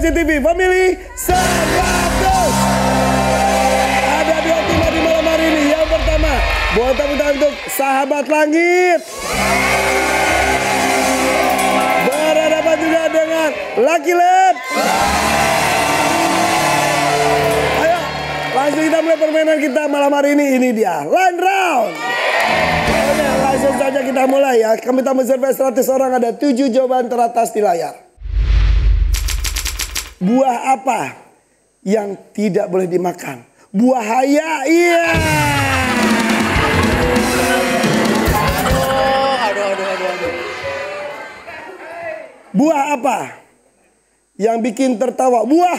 Kompas TV Family 100. Ada dua tim di malam hari ini. Yang pertama, buat tepuk untuk Sahabat Langit. Berhadapan juga dengan Lucky Lab. Ayo, langsung kita mulai permainan kita malam hari ini. Ini dia, Line Round. Oke, langsung saja kita mulai ya. Kami tamu survei 100 orang, ada 7 jawaban teratas di layar. Buah apa yang tidak boleh dimakan? Buahaya, iya. Aduh. Buah apa yang bikin tertawa? Buah.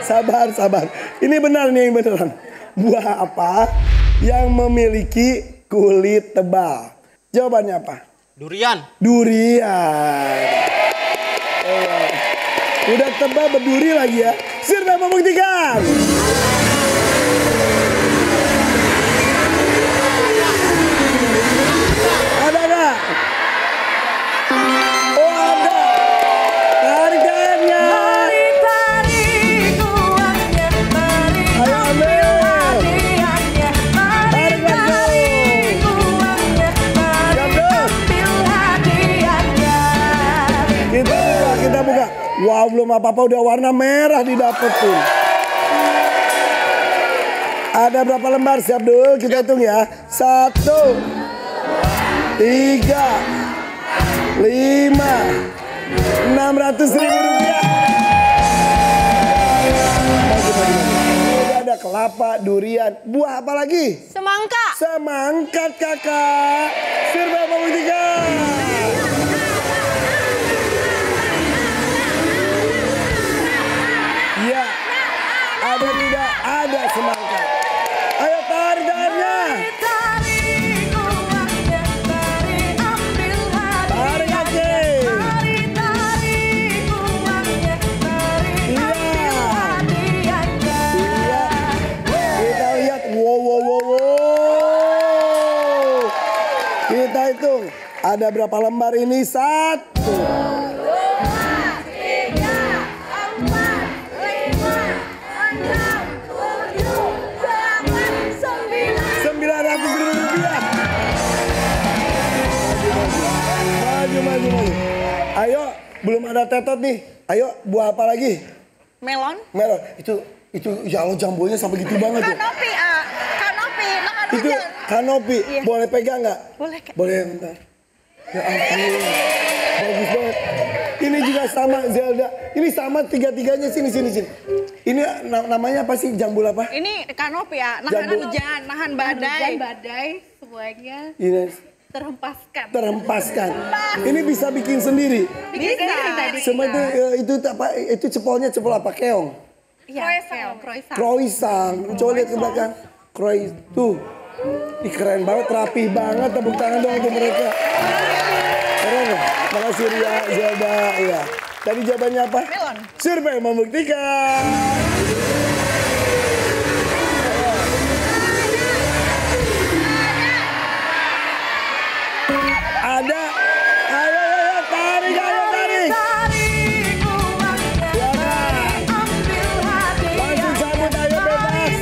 Sabar. Ini benar nih yang beneran. Buah apa yang memiliki kulit tebal? Jawabannya apa? Durian. Udah tebal berduri lagi ya. Survei membuktikan. Ada nggak? Oh ada. Tarikannya. Ayo ambil. Tarik lagi. Kita buka. Wow, belum apa-apa udah warna merah didapetin. Ada berapa lembar? Siap dulu, kita hitung ya. 1, 3, 5, 600.000 rupiah. Udah ada kelapa, durian, buah apa lagi? Semangka. Semangka kakak. Survei membuktikan. Ya, ada tidak? Ada semangka. Ayo tarikannya. Tarik lagi. Iya. Kita lihat. Wow. Kita hitung. Ada berapa lembar ini? 1. 900.000 rupiah. Maju. Ayo, belum ada tetot nih. Ayo, buah apa lagi? Melon. Itu ya Allah jambonya sampai gitu banget tuh. Kanopi, makan Itu hujan. kanopi. Iya. Boleh pegang nggak? Boleh, Kak. Boleh, bentar. Ya ampun. Bagus banget. Ini juga sama Zelda. Ini sama tiga-tiganya sini. Ini namanya apa sih? Jambul apa? Ini kanopi ya, nahan Jambul. hujan, nahan badai. badai semuanya Ini terhempaskan. terhempaskan. Ini bisa bikin sendiri. Bisa. Semua itu apa? Itu cepolnya cepol apa? Keong. Iya, croissant. Croissant. Coba lihat ke belakang. Tuh. Ih, keren banget, rapih banget. Tepuk tangan dong untuk mereka. Keren. Makasih Ria, Zelda. Ya. Tadi jawabannya apa? Melon. Survei membuktikan. Ada. Ayo, tarik. Ya kan? Langsung cabut, ayo bebas.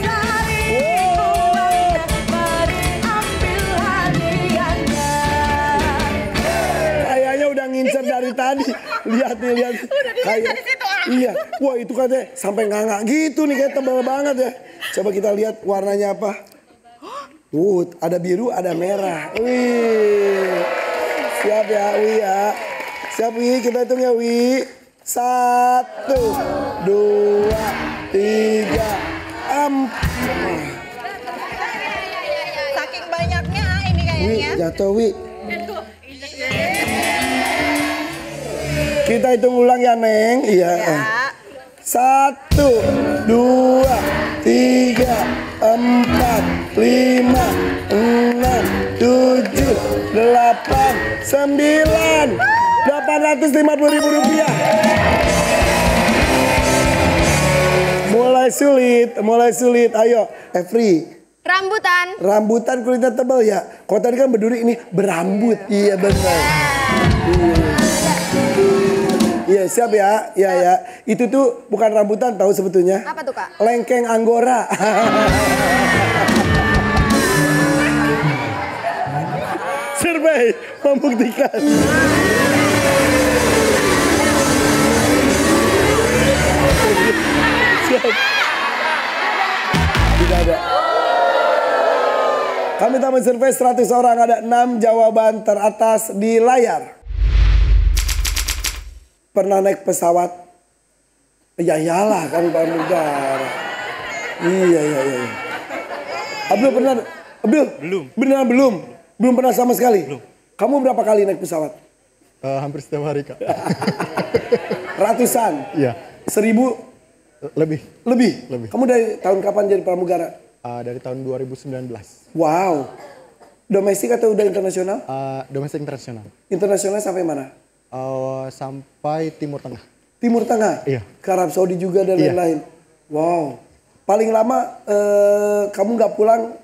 Kayaknya udah ngincer dari tadi. Lihat. Kayak. Iya. Wah, itu katanya sampai nganga gitu nih, kayak tebal banget ya. Coba kita lihat warnanya apa. Ada biru, ada merah. Wih. Siap ya, Wi ya. Siap Wi, kita hitung ya Wi. 1, 2, 3, 4. Saking banyaknya ini Wi, kayaknya. jatuh Wi. Kita hitung ulang ya Neng. Iya. Ya. 1, 2, 3, 4, 5, 6, 7, 8, 9. 850.000 rupiah. Mulai sulit. Ayo, Every. Rambutan. Rambutan kulitnya tebal ya. Kalau tadi kan berduri ini berambut. Iya benar. Iya siap ya. Iya ya. Itu tuh bukan rambutan tahu sebetulnya. Apa tuh Kak? Lengkeng Anggora. Survei membuktikan. Siap. Tidak ada. Kami tamat survei 100 orang, ada 6 jawaban teratas di layar. Pernah naik pesawat? Ya iyalah kan pramugara. Iya. Abdul pernah? Abdul? Belum. Beneran belum? Belum pernah sama sekali? Belum. Kamu berapa kali naik pesawat? Hampir setiap hari Kak. Ratusan? Iya. 1000? Lebih. Lebih? Kamu dari tahun kapan jadi pramugara? Dari tahun 2019. Wow. Domestik atau udah internasional? Domestik internasional. Internasional sampai mana? Sampai Timur Tengah. Timur Tengah? Iya. Ke Arab Saudi juga dan Iya. lain-lain? Wow. Paling lama kamu nggak pulang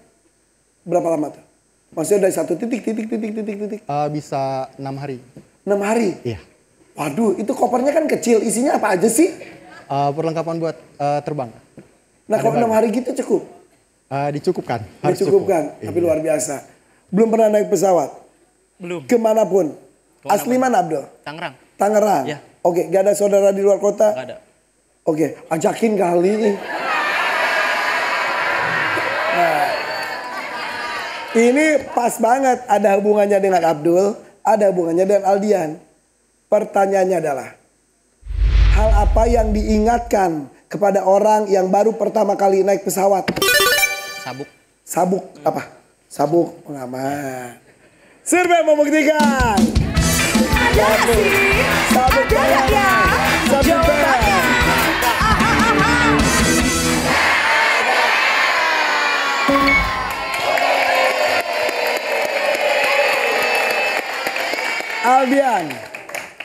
berapa lama tuh? Maksudnya dari satu titik. Bisa 6 hari. 6 hari? Iya. Waduh, itu kopernya kan kecil. Isinya apa aja sih? Perlengkapan buat terbang. Nah kalau 6 hari gitu cukup? Dicukupkan. Harus Dicukupkan, cukup. tapi Iya. luar biasa. Belum pernah naik pesawat? Belum. Kemanapun? Asli mana Abdul? Tangerang. Tangerang? Ya. Oke, gak ada saudara di luar kota? Nggak ada. Oke, ajakin kali. Nah, ini pas banget ada hubungannya dengan Abdul, ada hubungannya dengan Aldian. Pertanyaannya adalah, hal apa yang diingatkan kepada orang yang baru pertama kali naik pesawat? Sabuk. Sabuk apa? Sabuk pengaman. Survei membuktikan. Sabuk pengaman. Sabuk pengaman. Aldian,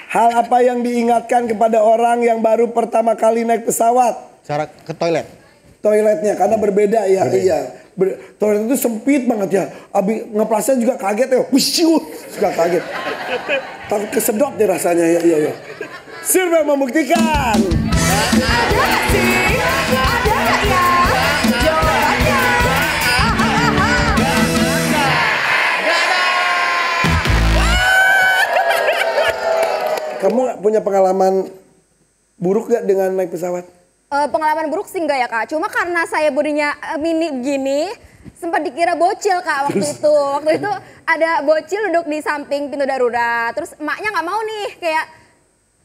hal apa yang diingatkan kepada orang yang baru pertama kali naik pesawat? Cara ke toilet. Toiletnya karena berbeda ya. Iya. Toilet itu sempit banget ya. Abi ngeplasnya juga kaget ya. Wisiu, juga kaget. Takut kesedot deh rasanya ya. Iya. Survei membuktikan. Ada sih? Ada nggak ya? Jawabannya. Kamu punya pengalaman buruk gak dengan naik pesawat? Pengalaman buruk sih enggak ya Kak. Cuma karena saya bodinya mini gini, sempat dikira bocil Kak waktu itu. Waktu itu ada bocil duduk di samping pintu darurat. Terus emaknya nggak mau nih kayak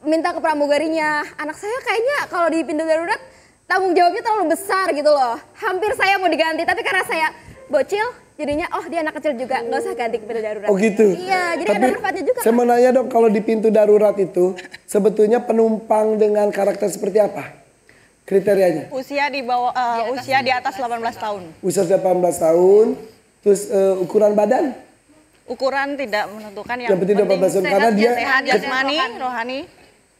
minta ke pramugarinya. Anak saya kayaknya kalau di pintu darurat tanggung jawabnya terlalu besar gitu loh. Hampir saya mau diganti, tapi karena saya bocil jadinya oh dia anak kecil juga, nggak usah ganti ke pintu darurat. Oh gitu? Iya, jadi Tapi ada manfaatnya juga. saya mau nanya dong, kalau di pintu darurat itu sebetulnya penumpang dengan karakter seperti apa? Kriterianya? Usia di bawah usia di atas 18 tahun. Usia 18 tahun, terus ukuran badan? Ukuran tidak menentukan, yang Yang penting 18 tahun karena dia sehat jasmani, rohani.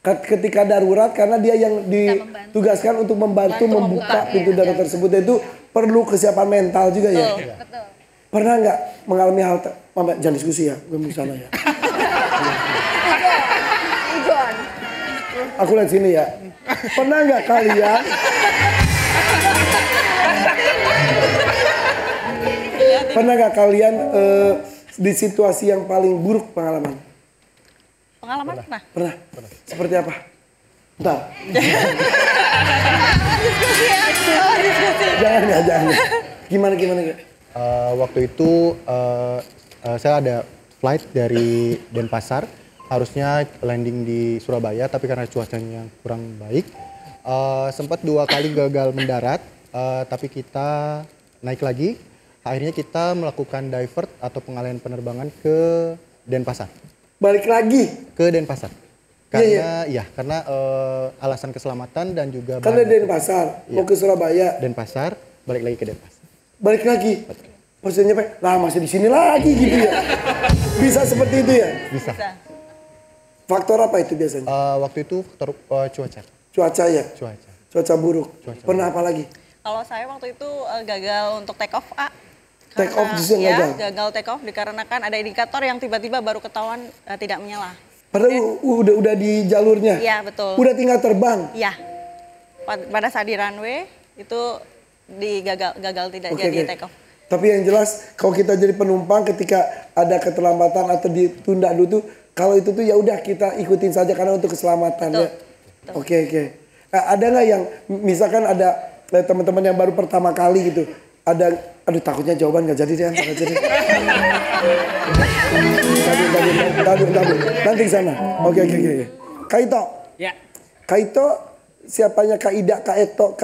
ketika darurat karena dia yang ditugaskan untuk membantu membuka pintu darurat tersebut, itu perlu kesiapan mental juga ya. Betul. Pernah nggak mengalami hal Mama, jangan diskusi ya, gue mau sana ya. Ijon. Aku lihat sini ya. Pernah nggak kalian di situasi yang paling buruk pengalaman? Pengalaman pernah? Pernah. Seperti apa? Bentar. Diskusi ya. Oh, diskusi. Jangan. Gimana? Waktu itu saya ada flight dari Denpasar, harusnya landing di Surabaya, tapi karena cuacanya kurang baik, sempat 2 kali gagal mendarat, tapi kita naik lagi. Akhirnya kita melakukan divert atau pengalihan penerbangan ke Denpasar. Balik lagi. Ke Denpasar. Karena karena alasan keselamatan dan juga Kan dari Denpasar mau ke Surabaya. Denpasar, balik lagi ke Denpasar. Balik lagi. Maksudnya lah masih di sini lagi gitu ya. Bisa seperti itu ya? Bisa. Faktor apa itu biasanya? Waktu itu faktor cuaca. Cuaca ya? Cuaca. Cuaca buruk. Cuaca Pernah apa lagi? Kalau saya waktu itu gagal untuk take off A. Take off justru yang gagal? Gagal take off dikarenakan ada indikator yang tiba-tiba baru ketahuan tidak menyala. Padahal udah di jalurnya? Iya, betul. Udah tinggal terbang? Iya. Pada saat di runway itu gagal tidak jadi take off. Tapi yang jelas kalau kita jadi penumpang ketika ada keterlambatan atau ditunda dulu tuh, kalau itu tuh ya udah kita ikutin saja karena untuk keselamatan ya. Oke. Ada nggak yang misalkan ada teman-teman yang baru pertama kali gitu, ada, aduh takutnya jawaban nggak jadi deh, nggak jadi. Tadu, nanti sana. Oke. Kaito. Ya. Kaito, siapanya Kaida, Kaeto,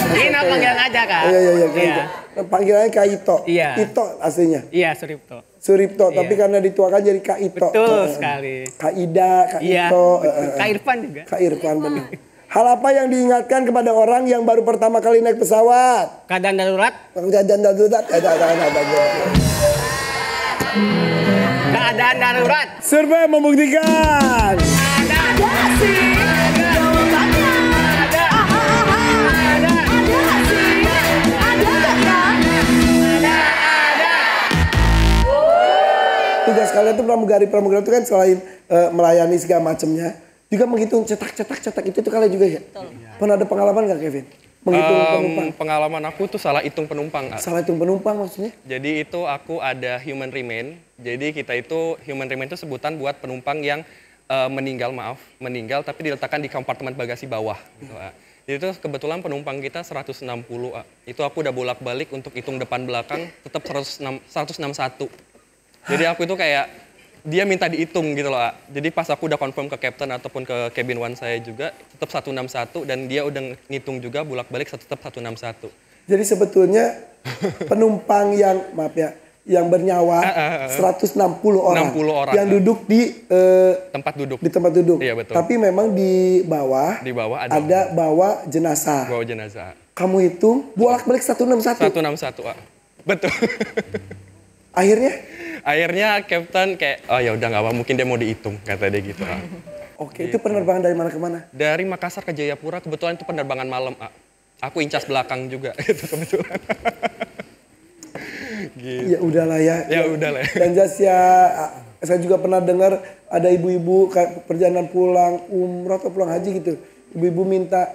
Ini panggilan aja, Kak. Iya, Kaito. Panggilannya Kaito. Iya. Ito aslinya. Iya, Suripto. Suripto, Iya. tapi karena dituakan jadi Kaito. Betul sekali. Kaida, Iya. Kaito. Kak Irfan juga. Kak Irfan, benar. Hal apa yang diingatkan kepada orang yang baru pertama kali naik pesawat? Keadaan darurat. Keadaan Darurat. Survei membuktikan. Tugas kalian tuh pramugari itu kan selain melayani segala macamnya, juga menghitung cetak itu tuh kalian juga ya? Pernah ada pengalaman nggak Kevin? Menghitung penumpang? Pengalaman aku tuh salah hitung penumpang. Salah hitung penumpang maksudnya? Jadi itu aku ada human remain. Jadi kita itu human remain itu sebutan buat penumpang yang meninggal tapi diletakkan di kompartemen bagasi bawah. Gitu, Jadi itu kebetulan penumpang kita 160. Itu aku udah bolak-balik untuk hitung depan belakang tetap 161. Jadi aku itu kayak dia minta dihitung gitu loh. Jadi pas aku udah confirm ke captain ataupun ke cabin one saya juga tetap 161 dan dia udah ngitung juga bolak-balik tetap 161. Jadi sebetulnya penumpang yang yang bernyawa 160 orang, 60 orang yang duduk di tempat duduk. Di tempat duduk. Iya, betul. Tapi memang di bawah ada bawa jenazah. Bawa jenazah. Kamu hitung bolak-balik 161. 161. Betul. Akhirnya Captain kayak, oh ya udah nggak apa, mungkin dia mau dihitung, kata dia gitu. Oke, itu penerbangan dari mana ke mana? Dari Makassar ke Jayapura, kebetulan itu penerbangan malam. Aku incas belakang juga, itu kebetulan. Gitu. Ya udahlah ya. Ya udahlah. Dan saya juga pernah dengar ada ibu-ibu kayak perjalanan pulang umroh atau pulang haji gitu. Ibu-ibu minta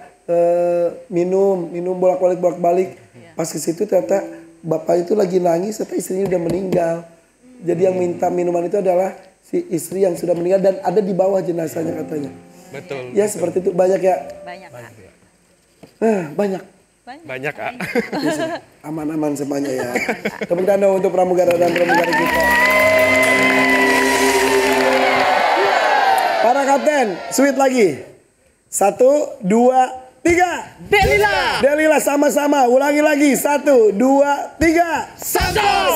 minum bolak-balik. Pas ke situ ternyata bapak itu lagi nangis setelah istrinya udah meninggal. Jadi yang minta minuman itu adalah si istri yang sudah meninggal dan ada di bawah jenazahnya katanya. Betul. Ya seperti itu banyak ya. Banyak. Banyak. Banyak, Kak. Aman-aman semuanya ya. Tepuk tangan untuk pramugara dan pramugari kita. Para kapten, sweet lagi. 1, 2, 3. Delila sama-sama. Ulangi lagi. 1, 2, 3.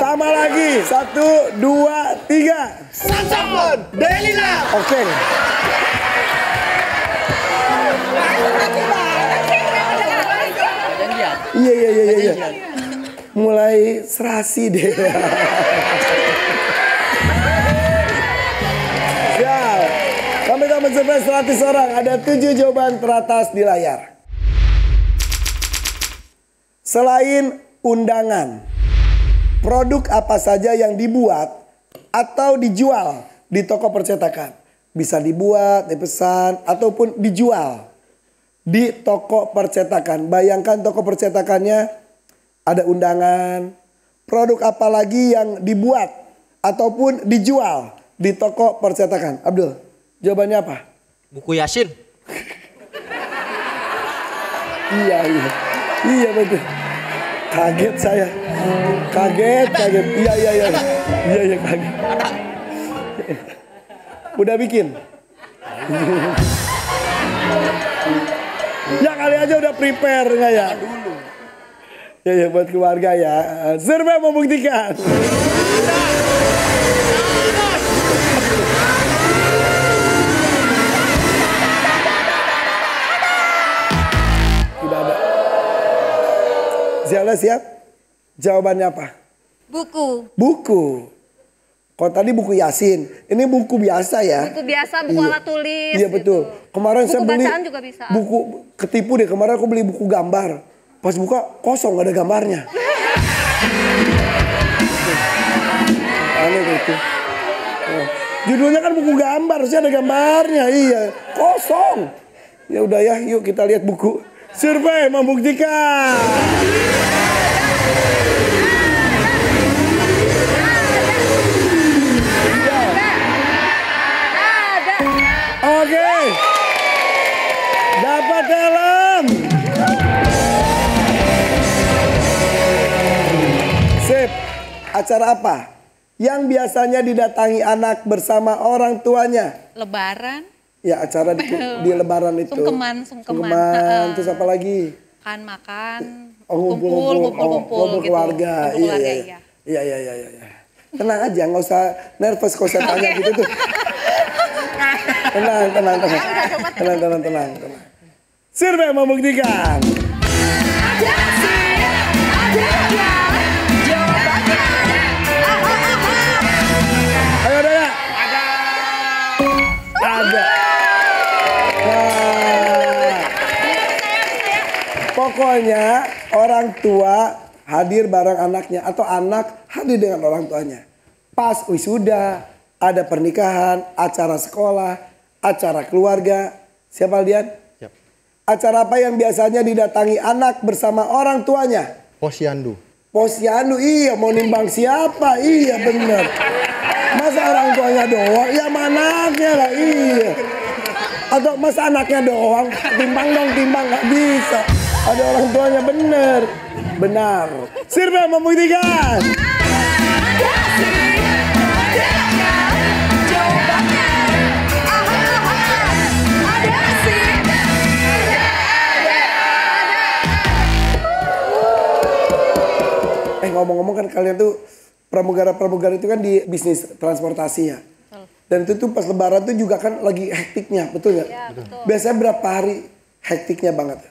Sama lagi. 1, 2, 3. Delila. Oke. Iya. Mulai serasi deh. Siap. Sampai dapat survei 100 orang. Ada 7 jawaban teratas di layar. Selain undangan, produk apa saja yang dibuat atau dijual di toko percetakan? Bisa dibuat, dipesan, ataupun dijual di toko percetakan. Bayangkan toko percetakannya ada undangan. Produk apa lagi yang dibuat ataupun dijual di toko percetakan? Abdul, jawabannya apa? Buku Yasin. Iya betul. Kaget saya. Kaget. Iya kaget. Udah bikin? Ya kali aja udah prepare nggak ya? Ya buat keluarga ya. Survei membuktikan. Tidak ada. Siapa siap? Jawabannya apa? Buku. Buku. Kalau tadi buku Yasin, ini buku biasa ya. Buku biasa, buku alat tulis. Iya betul. gitu. Kemarin Buku saya beli bacaan juga bisa. buku ketipu deh. Kemarin aku beli buku gambar. Pas buka kosong, gak ada gambarnya. Aneh gitu. Oh. Judulnya kan buku gambar, harusnya ada gambarnya. Iya, kosong. Ya udah ya, yuk kita lihat buku. Survei membuktikan. Oke. Dapat helm. Sip. Acara apa yang biasanya didatangi anak bersama orang tuanya? Lebaran, Ya acara di lebaran itu. Sungkeman. Terus apa lagi? makan, Ngumpul kumpul gitu. keluarga. Kumpul keluarga, iya. Iya. Tenang aja, nggak usah nervous kalau saya tanya gitu tuh. Tenang. Survei membuktikan. Ayo Daya. Ada. Nah. Pokoknya orang tua hadir bareng anaknya atau anak hadir dengan orang tuanya. Pas wisuda, ada pernikahan, acara sekolah, acara keluarga. Siapa Aldian? Siap. Acara apa yang biasanya didatangi anak bersama orang tuanya? Posyandu. Posyandu, iya mau nimbang siapa? Iya bener. Masa orang tuanya doang? Ya anaknya lah, iya. Atau masa anaknya doang? Timbang nggak bisa. Ada orang tuanya benar. Survei membuktikan. Ngomong-ngomong kan kalian tuh pramugara-pramugara itu kan di bisnis transportasi ya. Dan itu tuh pas lebaran tuh juga kan lagi hektiknya, betul nggak? Ya, betul. Biasanya berapa hari hektiknya banget?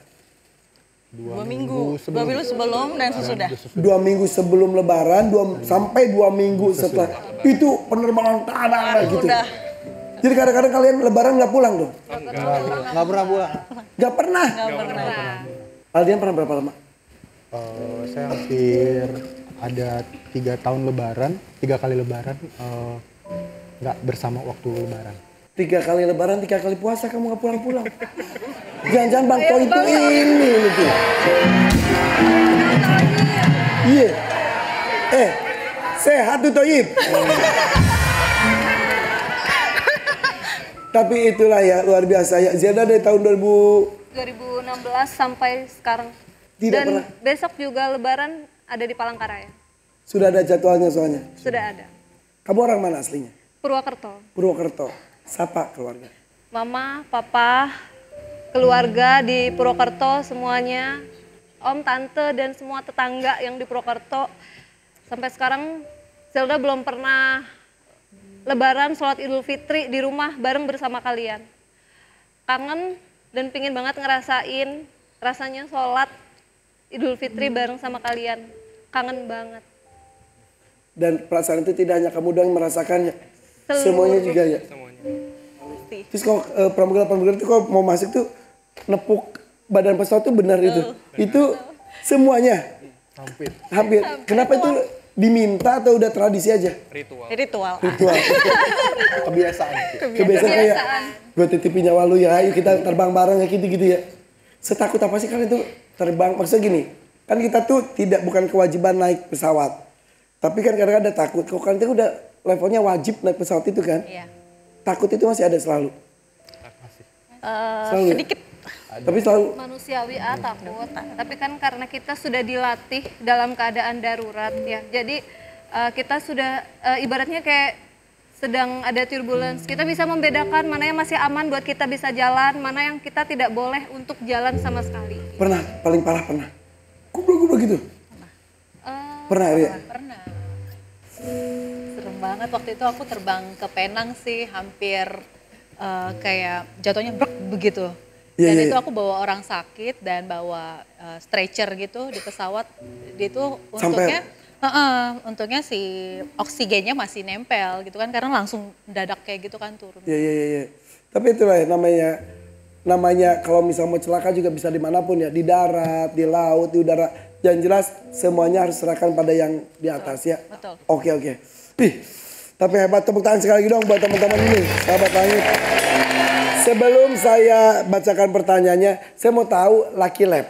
2 minggu sebelum dan sesudah. 2 minggu sebelum lebaran, sampai 2 minggu setelah. Itu penerbangan tanah gitu. Udah. Jadi kadang-kadang kalian lebaran nggak pulang dong? Nggak pernah pulang. Nggak pernah? Aldian pernah berapa lama? Saya hampir ada 3 tahun lebaran, 3 kali lebaran nggak bersama waktu lebaran. 3 kali lebaran, 3 kali puasa kamu nggak pulang-pulang. Jangan-jangan Bang Toy itu ini gitu. Iya. Sehat tuh Toyib. Tapi itulah ya luar biasa ya. Ziada dari tahun 2016 sampai sekarang. Tidak Dan pernah. besok juga lebaran ada di Palangkaraya. Sudah ada jadwalnya soalnya. Sudah ada. Kamu orang mana aslinya? Purwokerto. Purwokerto. Sapa keluarga. Mama, papa, keluarga di Purwokerto semuanya. Om, tante, dan semua tetangga yang di Purwokerto. Sampai sekarang Zelda belum pernah lebaran sholat Idul Fitri di rumah bareng bersama kalian. Kangen dan pingin banget ngerasain rasanya sholat Idul Fitri bareng sama kalian. Kangen banget. Dan perasaan itu tidak hanya kamu doang merasakannya. Semuanya juga ya. Terus kalau pramugara-pramugara itu kalau mau masuk tuh nepuk badan pesawat tuh benar itu. Itu semuanya. Hampir. Kenapa itu diminta atau udah tradisi aja? Ritual. Kebiasaan kayak gue titipin nyawa lu ya, ayo kita terbang bareng ya gitu ya. Setakut apa sih kalian tuh terbang? Maksudnya gini, kan kita tuh bukan kewajiban naik pesawat. Tapi kan kadang-kadang ada takut. Kalau kalian tuh udah levelnya wajib naik pesawat itu kan? Iya. Takut itu masih ada selalu. Selalu. Sedikit. Tapi selalu Manusiawi takut. Tapi kan karena kita sudah dilatih dalam keadaan darurat ya. Jadi kita sudah ibaratnya kayak sedang ada turbulence. Kita bisa membedakan mana yang masih aman buat kita bisa jalan, mana yang kita tidak boleh untuk jalan sama sekali. pernah, paling parah pernah. Gubrak gitu. Pernah ya? Pernah. Serem banget waktu itu aku terbang ke Penang sih, hampir kayak jatuhnya brek begitu. Iya, Dan iya, itu iya. aku bawa orang sakit dan bawa stretcher gitu di pesawat. Itu Sampai untungnya Untungnya si oksigennya masih nempel gitu kan, karena langsung dadak kayak gitu kan turun. Iya. Tapi itulah ya, namanya kalau misalnya mau celaka juga bisa dimanapun ya, di darat, di laut, di udara. Yang jelas semuanya harus serahkan pada yang di atas ya. Betul. Oke. Ih, tapi hebat, tepuk tangan sekali lagi dong buat teman-teman ini, sahabat langit. Sebelum saya bacakan pertanyaannya, saya mau tahu Lucky Lab.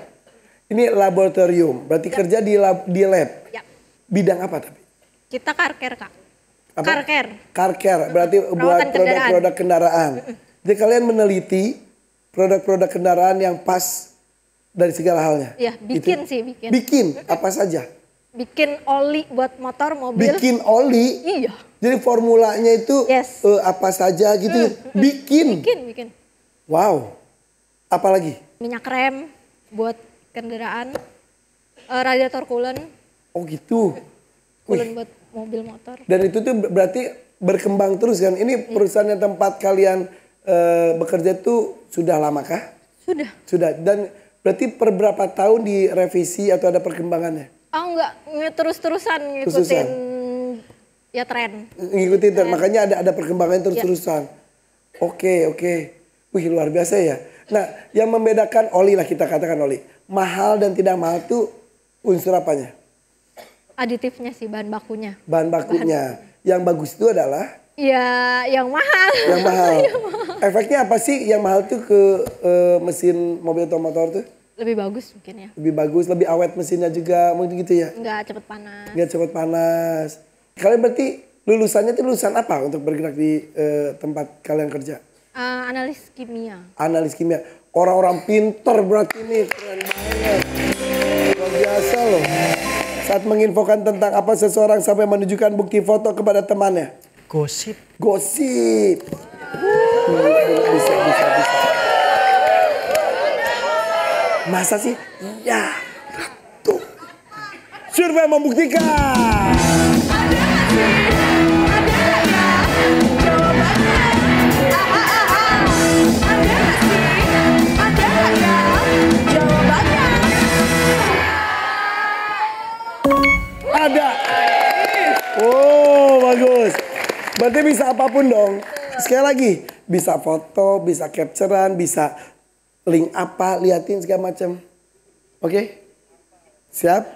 Ini laboratorium, berarti kerja di lab. Yap. Bidang apa tapi? Kita karker, Kak. Apa? Karker. Karker, berarti buat Perawatan produk-produk kendaraan. Jadi kalian meneliti produk-produk kendaraan yang pas dari segala halnya. Iya, bikin sih, bikin. Bikin apa saja? Bikin oli buat motor, mobil. Bikin oli. Iya. Jadi formulanya itu Yes. apa saja gitu. Bikin. Bikin. Wow. Apalagi? Minyak rem buat kendaraan. Radiator coolant. Oh gitu. Coolant buat mobil motor. Dan itu tuh berarti berkembang terus kan. Ini perusahaan yang tempat kalian bekerja tuh sudah lama kah? Sudah. Dan berarti per berapa tahun direvisi atau ada perkembangannya? Oh enggak, terus-terusan ngikutin Terus-terusan. ya tren. Ngikutin makanya ada perkembangan terus-terusan. Oke. Wih, luar biasa ya. Nah, yang membedakan oli lah, kita katakan oli. Mahal dan tidak mahal tuh unsur apanya? Aditifnya sih, bahan bakunya. Bahan bakunya. Yang bagus itu adalah Ya, yang mahal. yang mahal. Efeknya apa sih yang mahal tuh ke mesin mobil atau motor tuh? Lebih bagus mungkin ya. Lebih bagus, lebih awet mesinnya juga, mungkin gitu ya? Nggak cepet panas. Nggak cepat panas. Kalian berarti lulusannya tuh lulusan apa untuk bergerak di tempat kalian kerja? Analis kimia. Analis kimia. Orang-orang pinter berarti ini, keren banget. Luar biasa loh. Saat menginfokan tentang apa seseorang sampai menunjukkan bukti foto kepada temannya. Gosip. Bisa. Masa sih? Ya. Tuh. Survei membuktikan. Ada. Oh, bagus. Berarti bisa apapun dong. Sekali lagi, bisa foto, bisa capturean, bisa link apa, liatin segala macam. Oke? Siap?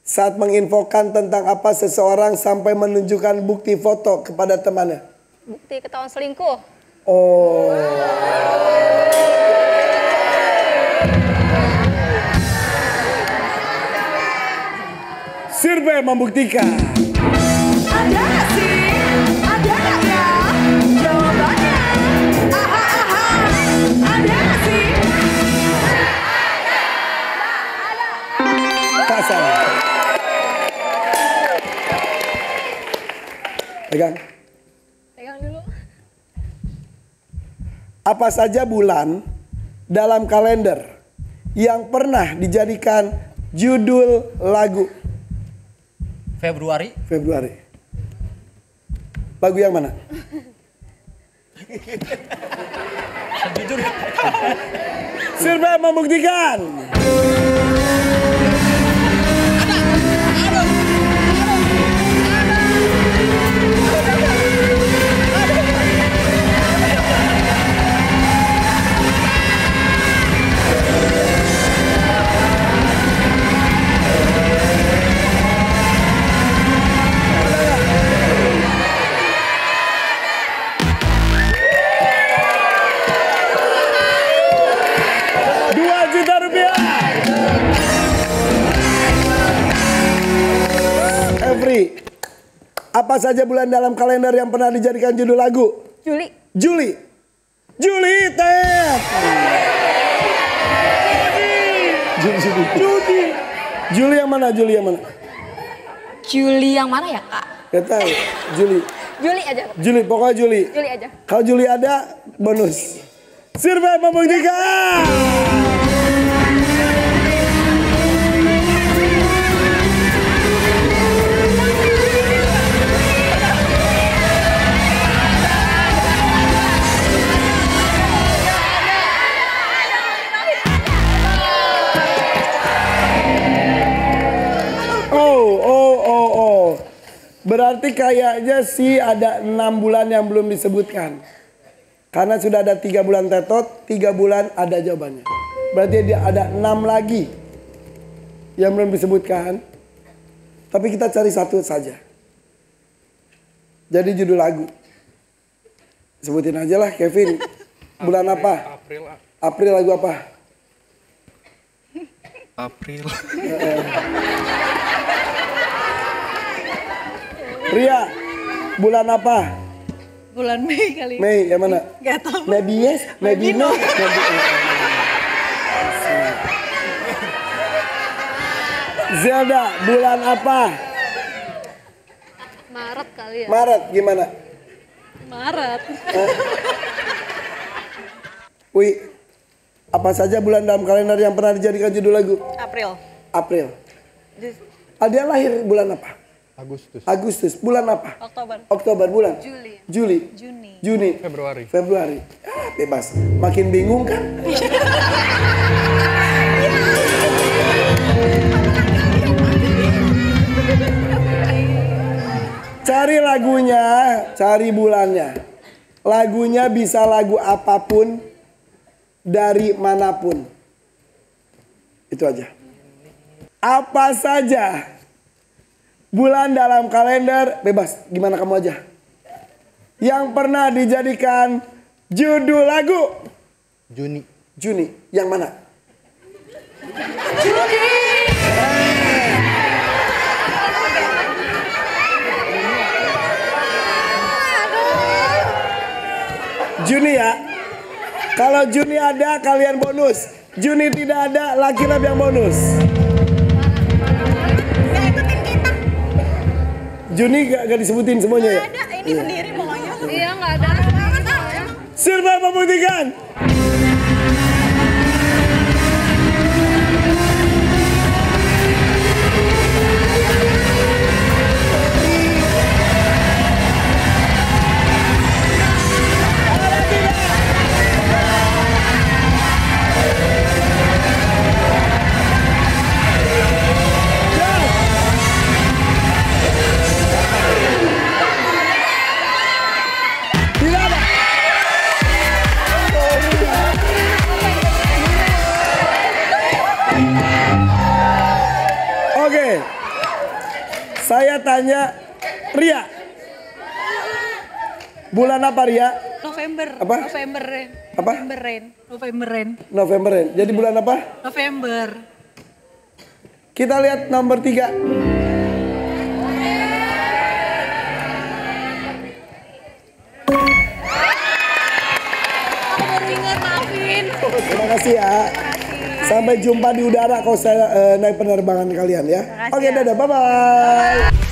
Saat menginfokan tentang apa seseorang sampai menunjukkan bukti foto kepada temannya. Bukti ketahuan selingkuh. Oh. Survei membuktikan. Ada sih, ada ya, jawabannya. Ada sih. Pasang. Pegang. Pegang dulu. Apa saja bulan dalam kalender yang pernah dijadikan judul lagu? Februari. Lagu yang mana? Survei membuktikan. Rp2 juta. Every, apa saja bulan dalam kalender yang pernah dijadikan judul lagu? Juli teh. Juli yang mana? Juli yang mana ya, Kak? Gak tahu. Juli aja. Pokoknya Juli. Juli aja. Kalau Juli ada, bonus. Survei membuktikan. Berarti kayaknya sih ada 6 bulan yang belum disebutkan. Karena sudah ada 3 bulan tetot, 3 bulan ada jawabannya. Berarti dia ada 6 lagi yang belum disebutkan. Tapi kita cari satu saja. Jadi judul lagu. Sebutin aja lah Kevin. Bulan apa? April. April lagu apa? April. Ria, bulan apa? Bulan Mei kali. Mei, yang mana? Gak tahu. Maybe yes, maybe no. Zelda, bulan apa? Maret kali ya. Maret, gimana? Maret. Wih, apa saja bulan dalam kalender yang pernah dijadikan judul lagu? April. April. Dia lahir bulan apa? Agustus. Agustus. Bulan apa? Oktober. Oktober. Bulan? Juli. Juli. Juni. Juni. Februari. Februari. Bebas. Makin bingung kan? Cari lagunya, cari bulannya. Lagunya bisa lagu apapun, dari manapun. Itu aja. Apa saja bulan dalam kalender, bebas, gimana kamu aja. Yang pernah dijadikan judul lagu. Juni. Juni, yang mana? Juni ya. Kalau Juni ada kalian bonus. Juni tidak ada laki lab yang bonus. Juni gak disebutin semuanya ya? Ada, ini sendiri pokoknya. Iya nggak ada. Silva membuktikan. Oke, saya tanya Ria, bulan apa Ria? November. Apa? November Ren. Apa? November Ren. November Ren. November. Jadi bulan apa? November. Kita lihat nomor 3. Terima kasih ya. Sampai jumpa di udara kalau saya naik penerbangan kalian ya. Oke, dadah, bye-bye.